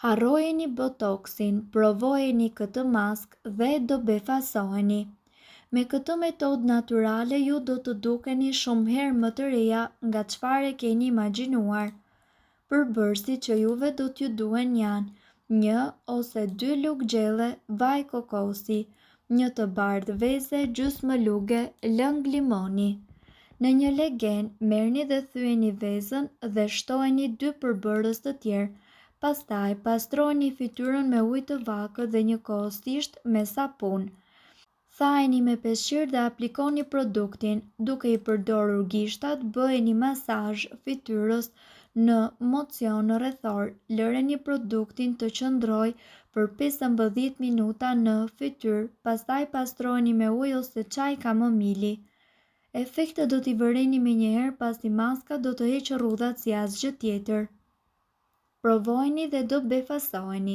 Harrojeni botoksin, provojeni këtë maskë dhe do befasoheni. Me këtë metodë natyrale ju do të dukeni shumë herë më të reja nga çfarë keni imagjinuar. Përbërësit që juve do t'ju duen janë 1 ose 2 lugë gjelle vaj kokosi, 1 të bardhë veze, gjysmë luge lëng limoni. Në një legen, merrni dhe thyeni vezën dhe shtojeni 2 përbërës të tjerë. Pastaj pastroni fytyrën me ujë të vakët dhe njëkohësisht me sapun. Thajeni me peshqir dhe aplikoni produktin, duke i përdorur gishtat, bëheni masazh fytyrës në mocion rrethor. Lëreni produktin të qëndrojë për 15 minuta në fytyrë, pastaj pastrojeni me ujë ose çaj kamomili. Efektet do t'i vëreni menjëherë pasi maska do të heqë rrudhat si asgjë tjetër. Provojeni dhe do befasoheni.